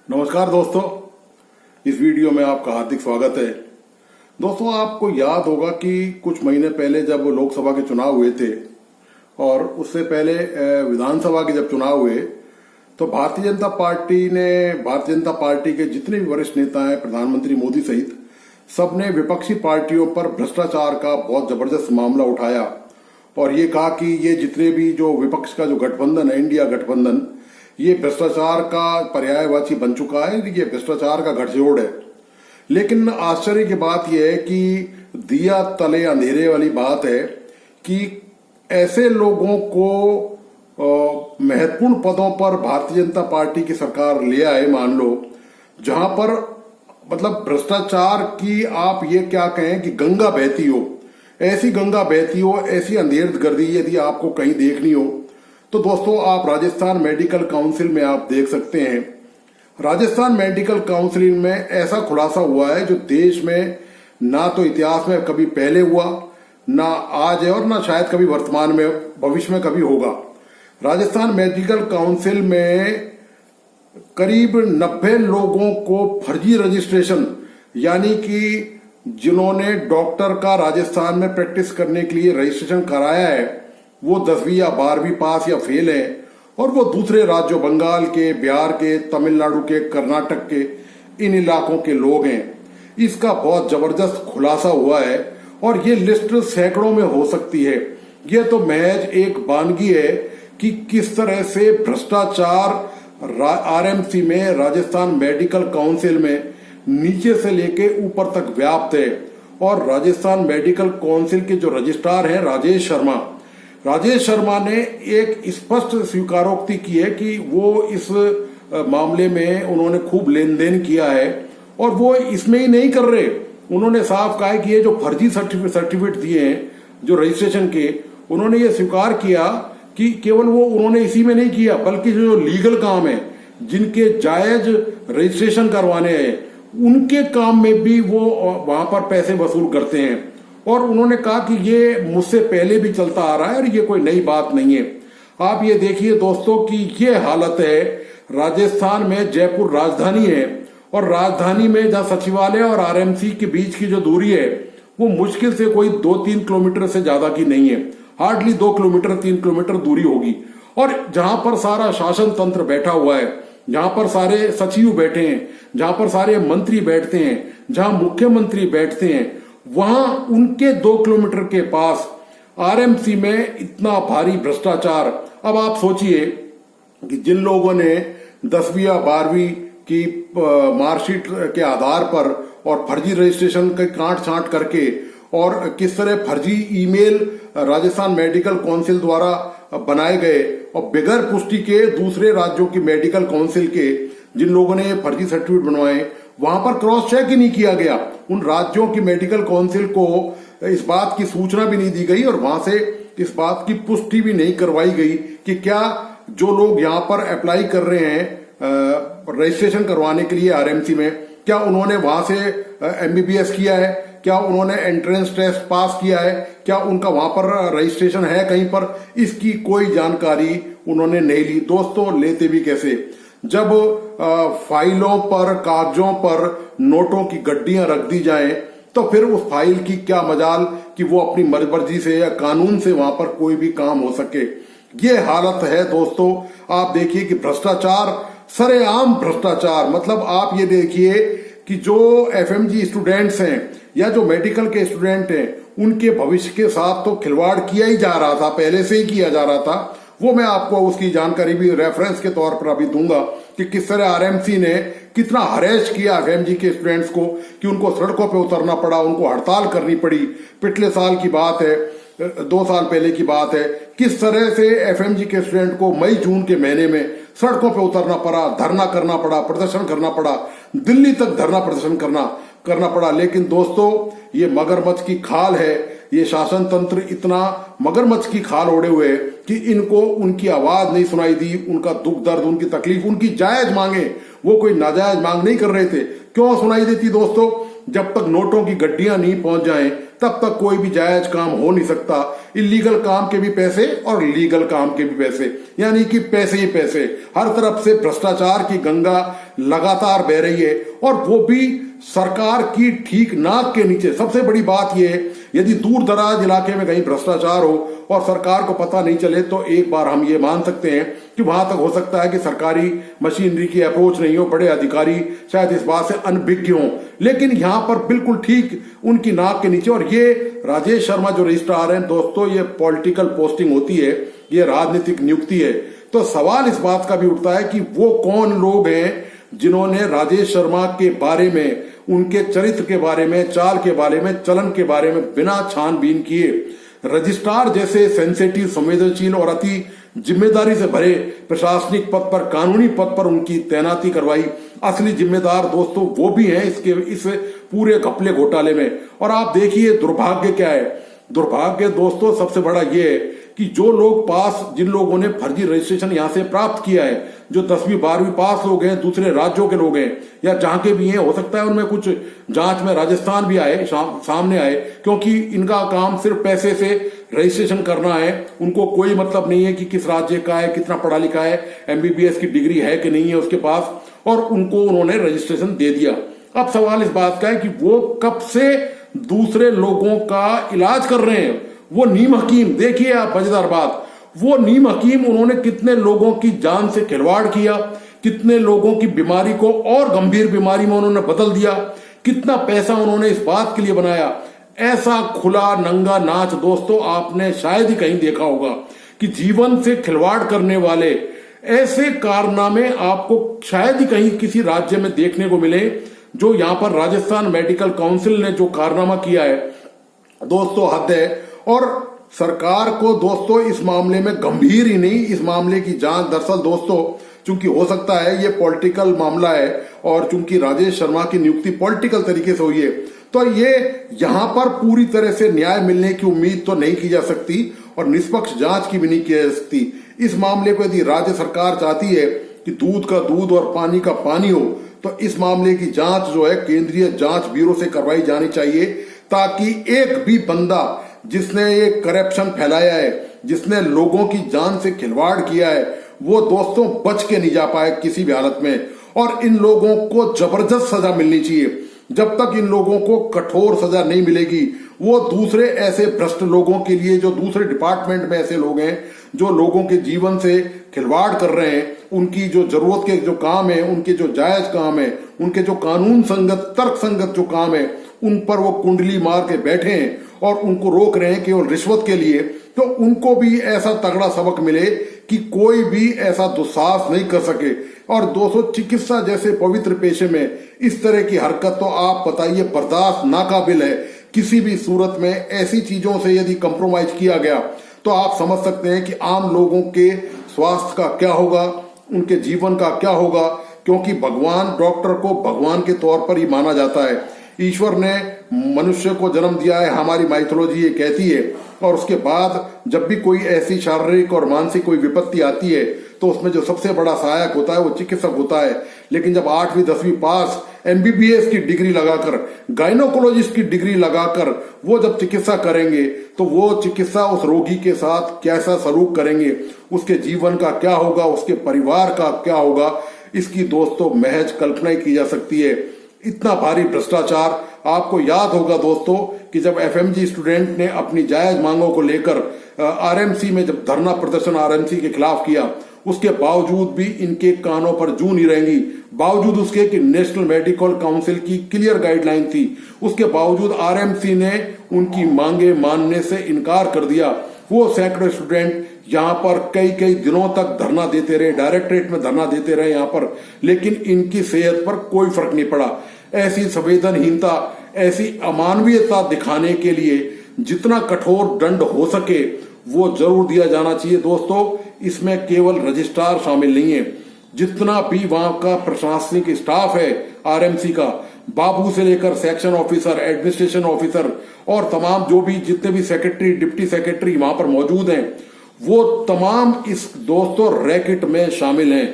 नमस्कार दोस्तों, इस वीडियो में आपका हार्दिक स्वागत है। दोस्तों, आपको याद होगा कि कुछ महीने पहले जब लोकसभा के चुनाव हुए थे और उससे पहले विधानसभा के जब चुनाव हुए तो भारतीय जनता पार्टी के जितने भी वरिष्ठ नेता हैं, प्रधानमंत्री मोदी सहित सबने विपक्षी पार्टियों पर भ्रष्टाचार का बहुत जबरदस्त मामला उठाया और ये कहा कि ये जितने भी जो विपक्ष का जो गठबंधन है, इंडिया गठबंधन, ये भ्रष्टाचार का पर्यायवाची बन चुका है, ये भ्रष्टाचार का गठजोड़ है। लेकिन आश्चर्य की बात यह है कि दिया तले अंधेरे वाली बात है कि ऐसे लोगों को महत्वपूर्ण पदों पर भारतीय जनता पार्टी की सरकार ले आए, मान लो, जहां पर मतलब भ्रष्टाचार की आप ये क्या कहें कि गंगा बहती हो, ऐसी गंगा बहती हो, ऐसी अंधेरगर्दी यदि आपको कहीं देखनी हो तो दोस्तों आप राजस्थान मेडिकल काउंसिल में आप देख सकते हैं। राजस्थान मेडिकल काउंसिल में ऐसा खुलासा हुआ है जो देश में ना तो इतिहास में कभी पहले हुआ, ना आज है और ना शायद कभी वर्तमान में भविष्य में कभी होगा। राजस्थान मेडिकल काउंसिल में करीब 90 लोगों को फर्जी रजिस्ट्रेशन, यानी कि जिन्होंने डॉक्टर का राजस्थान में प्रैक्टिस करने के लिए रजिस्ट्रेशन कराया है वो 10वीं या 12वीं पास या फेल है और वो दूसरे राज्यों, बंगाल के, बिहार के, तमिलनाडु के, कर्नाटक के, इन इलाकों के लोग हैं। इसका बहुत जबरदस्त खुलासा हुआ है और ये लिस्ट सैकड़ों में हो सकती है। ये तो महज एक वानगी है कि किस तरह से भ्रष्टाचार आरएमसी में, राजस्थान मेडिकल काउंसिल में नीचे से लेके ऊपर तक व्याप्त है। और राजस्थान मेडिकल काउंसिल के जो रजिस्ट्रार हैं राजेश शर्मा ने एक स्पष्ट स्वीकारोक्ति की है कि वो इस मामले में उन्होंने खूब लेन देन किया है और वो इसमें ही नहीं कर रहे। उन्होंने साफ कहा है कि ये जो फर्जी सर्टिफिकेट दिए हैं जो रजिस्ट्रेशन के, उन्होंने ये स्वीकार किया कि केवल वो उन्होंने इसी में नहीं किया बल्कि जो लीगल काम है, जिनके जायज रजिस्ट्रेशन करवाने हैं, उनके काम में भी वो वहां पर पैसे वसूल करते हैं। और उन्होंने कहा कि ये मुझसे पहले भी चलता आ रहा है और ये कोई नई बात नहीं है। आप ये देखिए दोस्तों कि ये हालत है। राजस्थान में जयपुर राजधानी है और राजधानी में जहां सचिवालय और आरएमसी के बीच की जो दूरी है वो मुश्किल से कोई 2-3 किलोमीटर से ज्यादा की नहीं है। हार्डली 2 किलोमीटर 3 किलोमीटर दूरी होगी। और जहां पर सारा शासन तंत्र बैठा हुआ है, जहां पर सारे सचिव बैठे हैं, जहां पर सारे मंत्री बैठते हैं, जहां मुख्यमंत्री बैठते हैं, वहां उनके 2 किलोमीटर के पास आरएमसी में इतना भारी भ्रष्टाचार। अब आप सोचिए कि जिन लोगों ने 10वीं या 12वीं की मार्कशीट के आधार पर और फर्जी रजिस्ट्रेशन के काट छांट करके और किस तरह फर्जी ईमेल राजस्थान मेडिकल काउंसिल द्वारा बनाए गए और बगैर पुष्टि के दूसरे राज्यों की मेडिकल काउंसिल के जिन लोगों ने फर्जी सर्टिफिकेट बनवाए, वहां पर क्रॉस चेक ही नहीं किया गया। उन राज्यों की मेडिकल काउंसिल को इस बात की सूचना भी नहीं दी गई और वहां से इस बात की पुष्टि भी नहीं करवाई गई कि क्या जो लोग यहाँ पर अप्लाई कर रहे हैं रजिस्ट्रेशन करवाने के लिए आरएमसी में, क्या उन्होंने वहां से एमबीबीएस किया है, क्या उन्होंने एंट्रेंस टेस्ट पास किया है, क्या उनका वहां पर रजिस्ट्रेशन है कहीं पर, इसकी कोई जानकारी उन्होंने नहीं ली। दोस्तों, लेते भी कैसे, जब फाइलों पर, कागजों पर नोटों की गड्डियां रख दी जाएं तो फिर उस फाइल की क्या मजाल कि वो अपनी मर्जी से या कानून से वहां पर कोई भी काम हो सके। ये हालत है दोस्तों। आप देखिए कि भ्रष्टाचार, सरेआम भ्रष्टाचार। मतलब आप ये देखिए कि जो एफएमजी स्टूडेंट्स हैं या जो मेडिकल के स्टूडेंट हैं, उनके भविष्य के साथ तो खिलवाड़ किया ही जा रहा था, पहले से ही किया जा रहा था। वो मैं आपको उसकी जानकारी भी रेफरेंस के तौर पर अभी दूंगा कि किस तरह आरएमसी ने कितना हरेश किया एफएमजी के स्टूडेंट्स को कि उनको सड़कों पे उतरना पड़ा, उनको हड़ताल करनी पड़ी। पिछले साल की बात है, 2 साल पहले की बात है, किस तरह से एफएमजी के स्टूडेंट को मई जून के महीने में सड़कों पे उतरना पड़ा, धरना करना पड़ा, प्रदर्शन करना पड़ा, दिल्ली तक धरना प्रदर्शन करना पड़ा। लेकिन दोस्तों, ये मगरमच्छ की खाल है। ये शासन तंत्र इतना मगरमच्छ की खाल ओढ़े हुए कि इनको उनकी आवाज नहीं सुनाई दी, उनका दुख दर्द, उनकी तकलीफ, उनकी जायज मांगे, वो कोई नाजायज मांग नहीं कर रहे थे। क्यों सुनाई देती दोस्तों? जब तक नोटों की गड्डियां नहीं पहुंच जाएं तब तक कोई भी जायज काम हो नहीं सकता। इलीगल काम के भी पैसे और लीगल काम के भी पैसे, यानी कि पैसे ही पैसे। हर तरफ से भ्रष्टाचार की गंगा लगातार बह रही है और वो भी सरकार की ठीक नाक के नीचे। सबसे बड़ी बात यह है, यदि दूर दराज इलाके में कहीं भ्रष्टाचार हो और सरकार को पता नहीं चले तो एक बार हम ये मान सकते हैं कि वहां तक हो सकता है कि सरकारी मशीनरी की अप्रोच नहीं हो, बड़े अधिकारी शायद इस बात से अनभिज्ञ हों। लेकिन यहां पर बिल्कुल ठीक उनकी नाक के नीचे। और ये राजेश शर्मा जो रजिस्ट्रार हैं दोस्तों, ये पॉलिटिकल पोस्टिंग होती है, ये राजनीतिक नियुक्ति है। तो सवाल इस बात का भी उठता है कि वो कौन लोग हैं जिन्होंने राजेश शर्मा के बारे में, उनके चरित्र के बारे में, चाल के बारे में, चलन के बारे में बिना छानबीन किए रजिस्ट्रार जैसे सेंसिटिव, संवेदनशील और अति जिम्मेदारी से भरे प्रशासनिक पद पर, कानूनी पद पर उनकी तैनाती करवाई। असली जिम्मेदार दोस्तों वो भी हैं इस पूरे घपले घोटाले में। और आप देखिए दुर्भाग्य क्या है। दुर्भाग्य दोस्तों सबसे बड़ा ये है कि जो लोग पास, जिन लोगों ने फर्जी रजिस्ट्रेशन यहां से प्राप्त किया है, जो 10वीं 12वीं पास लोग हैं, दूसरे राज्यों के लोग हैं या जहां के भी हैं, हो सकता है उनमें कुछ जांच में राजस्थान भी आए, सामने आए, क्योंकि इनका काम सिर्फ पैसे से रजिस्ट्रेशन करना है। उनको कोई मतलब नहीं है कि किस राज्य का है, कितना पढ़ा लिखा है, MBBS की डिग्री है कि नहीं है उसके पास, और उनको उन्होंने रजिस्ट्रेशन दे दिया। अब सवाल इस बात का है कि वो कब से दूसरे लोगों का इलाज कर रहे हैं। वो नीम हकीम, देखिए आप मजेदार बात, वो नीम हकीम उन्होंने कितने लोगों की जान से खिलवाड़ किया, कितने लोगों की बीमारी को और गंभीर बीमारी में उन्होंने बदल दिया, कितना पैसा उन्होंने इस बात के लिए बनाया। ऐसा खुला नंगा नाच दोस्तों आपने शायद ही कहीं देखा होगा कि जीवन से खिलवाड़ करने वाले ऐसे कारनामे आपको शायद ही कहीं किसी राज्य में देखने को मिले। जो यहां पर राजस्थान मेडिकल काउंसिल ने जो कारनामा किया है दोस्तों, हद है। और सरकार को दोस्तों इस मामले में गंभीर ही नहीं, इस मामले की जांच, दरअसल दोस्तों चूंकि हो सकता है ये पॉलिटिकल मामला है और चूंकि राजेश शर्मा की नियुक्ति पॉलिटिकल तरीके से हुई है, तो ये यहां पर पूरी तरह से न्याय मिलने की उम्मीद तो नहीं की जा सकती और निष्पक्ष जांच की भी नहीं की जा सकती। इस मामले को यदि राज्य सरकार चाहती है कि दूध का दूध और पानी का पानी हो, तो इस मामले की जांच जो है केंद्रीय जांच ब्यूरो से करवाई जानी चाहिए, ताकि एक भी बंदा जिसने ये करप्शन फैलाया है, जिसने लोगों की जान से खिलवाड़ किया है, वो दोस्तों बच के नहीं जा पाए किसी भी हालत में। और इन लोगों को जबरदस्त सजा मिलनी चाहिए। जब तक इन लोगों को कठोर सजा नहीं मिलेगी, वो दूसरे ऐसे भ्रष्ट लोगों के लिए, जो दूसरे डिपार्टमेंट में ऐसे लोग हैं जो लोगों के जीवन से खिलवाड़ कर रहे हैं, उनकी जो जरूरत के जो काम है, उनके जो जायज काम है, उनके जो कानून संगत, तर्क संगत जो काम है, उन पर वो कुंडली मार के बैठे हैं और उनको रोक रहे हैं केवल रिश्वत के लिए। तो उनको भी ऐसा तगड़ा सबक मिले कि कोई भी ऐसा दुस्साहस नहीं कर सके। और दोस्तों चिकित्सा जैसे पवित्र पेशे में इस तरह की हरकत तो आप बताइए बर्दाश्त नाकाबिल है। किसी भी सूरत में ऐसी चीजों से यदि कंप्रोमाइज किया गया तो आप समझ सकते हैं कि आम लोगों के स्वास्थ्य का क्या होगा, उनके जीवन का क्या होगा। क्योंकि भगवान, डॉक्टर को भगवान के तौर पर ही माना जाता है। ईश्वर ने मनुष्य को जन्म दिया है, हमारी माइथोलॉजी ये कहती है। और उसके बाद जब भी कोई ऐसी शारीरिक और मानसिक कोई विपत्ति आती है तो उसमें जो सबसे बड़ा सहायक होता है वो चिकित्सक होता है। लेकिन जब 8वीं 10वीं पास MBBS की डिग्री लगाकर, गायनोकोलॉजिस्ट की डिग्री लगाकर वो जब चिकित्सा करेंगे तो वो चिकित्सा उस रोगी के साथ कैसा सलूक करेंगे, उसके जीवन का क्या होगा, उसके परिवार का क्या होगा, इसकी दोस्तों महज कल्पना ही की जा सकती है। इतना भारी भ्रष्टाचार। आपको याद होगा दोस्तों कि जब FMG स्टूडेंट ने अपनी जायज मांगों को लेकर RMC में जब धरना प्रदर्शन RMC के खिलाफ किया, उसके बावजूद भी इनके कानों पर जूं नहीं रहेंगी। बावजूद उसके कि नेशनल मेडिकल काउंसिल की क्लियर गाइडलाइन थी, उसके बावजूद RMC ने उनकी मांगे मानने से इनकार कर दिया। वो सैकड़ों स्टूडेंट यहाँ पर कई कई दिनों तक धरना देते रहे, डायरेक्टरेट में धरना देते रहे यहाँ पर, लेकिन इनकी सेहत पर कोई फर्क नहीं पड़ा। ऐसी संवेदनहीनता, ऐसी अमानवीयता दिखाने के लिए जितना कठोर दंड हो सके वो जरूर दिया जाना चाहिए दोस्तों। इसमें केवल रजिस्ट्रार शामिल नहीं है, जितना भी वहां का प्रशासनिक स्टाफ है RMC का, बाबू से लेकर सेक्शन ऑफिसर, एडमिनिस्ट्रेशन ऑफिसर और तमाम जो भी जितने भी सेक्रेटरी, डिप्टी सेक्रेटरी वहां पर मौजूद हैं, वो तमाम इस दोस्तों रैकेट में शामिल हैं।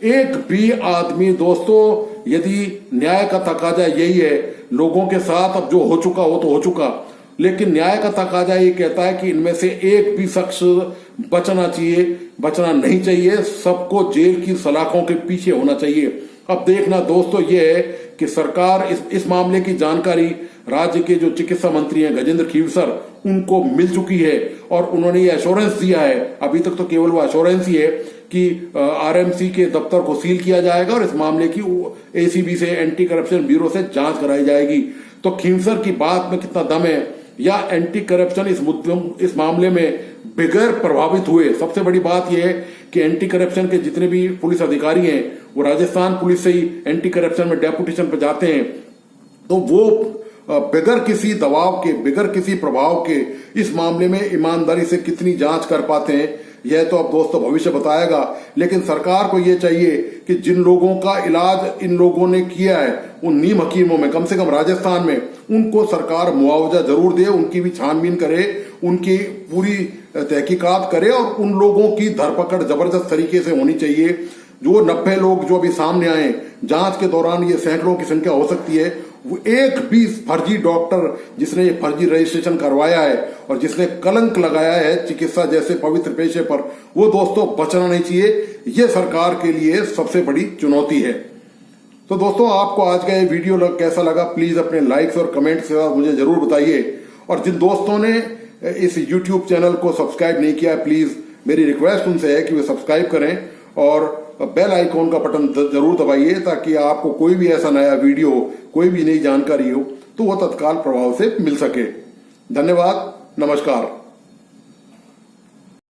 एक भी आदमी दोस्तों यदि न्याय का तकाजा यही है, लोगों के साथ अब जो हो चुका हो तो हो चुका, लेकिन न्याय का तकाजा ये कहता है कि इनमें से एक भी शख्स बचना चाहिए, बचना नहीं चाहिए, सबको जेल की सलाखों के पीछे होना चाहिए। अब देखना दोस्तों ये है कि सरकार इस मामले की जानकारी राज्य के जो चिकित्सा मंत्री हैं गजेंद्र खीवसर, उनको मिल चुकी है और उन्होंने ये एश्योरेंस दिया है, अभी तक तो केवल वो एश्योरेंस ही है कि आरएमसी के दफ्तर को सील किया जाएगा और इस मामले की एसीबी से, एंटी करप्शन ब्यूरो से जांच कराई जाएगी। तो खीवसर की बात में कितना दम है या एंटी करप्शन इस मामले में बगैर प्रभावित हुए। सबसे बड़ी बात यह है कि एंटी करप्शन के जितने भी पुलिस अधिकारी हैं वो राजस्थान पुलिस से ही एंटी करप्शन में डेपुटेशन पे जाते हैं, तो वो बगैर किसी दबाव के, बगैर किसी प्रभाव के इस मामले में ईमानदारी से कितनी जांच कर पाते हैं, यह तो अब दोस्तों भविष्य बताएगा। लेकिन सरकार को यह चाहिए कि जिन लोगों का इलाज इन लोगों ने किया है, उन नीम हकीमों में, कम से कम राजस्थान में, उनको सरकार मुआवजा जरूर दे, उनकी भी छानबीन करे, उनकी पूरी तहकीकात करे और उन लोगों की धरपकड़ जबरदस्त तरीके से होनी चाहिए। जो 90 लोग जो अभी सामने आए, जांच के दौरान ये सैकड़ों की संख्या हो सकती है, वो एक भी फर्जी डॉक्टर जिसने ये फर्जी रजिस्ट्रेशन करवाया है और जिसने कलंक लगाया है चिकित्सा जैसे पवित्र पेशे पर, वो दोस्तों बचना नहीं चाहिए। ये सरकार के लिए सबसे बड़ी चुनौती है। तो दोस्तों आपको आज का ये वीडियो कैसा लगा, प्लीज अपने लाइक्स और कमेंट्स के साथ मुझे जरूर बताइए। और जिन दोस्तों ने इस यूट्यूब चैनल को सब्सक्राइब नहीं किया, प्लीज मेरी रिक्वेस्ट उनसे है कि वे सब्सक्राइब करें और बेल आइकॉन का बटन जरूर दबाइए ताकि आपको कोई भी ऐसा नया वीडियो, कोई भी नई जानकारी हो तो वो तत्काल प्रभाव से मिल सके। धन्यवाद, नमस्कार।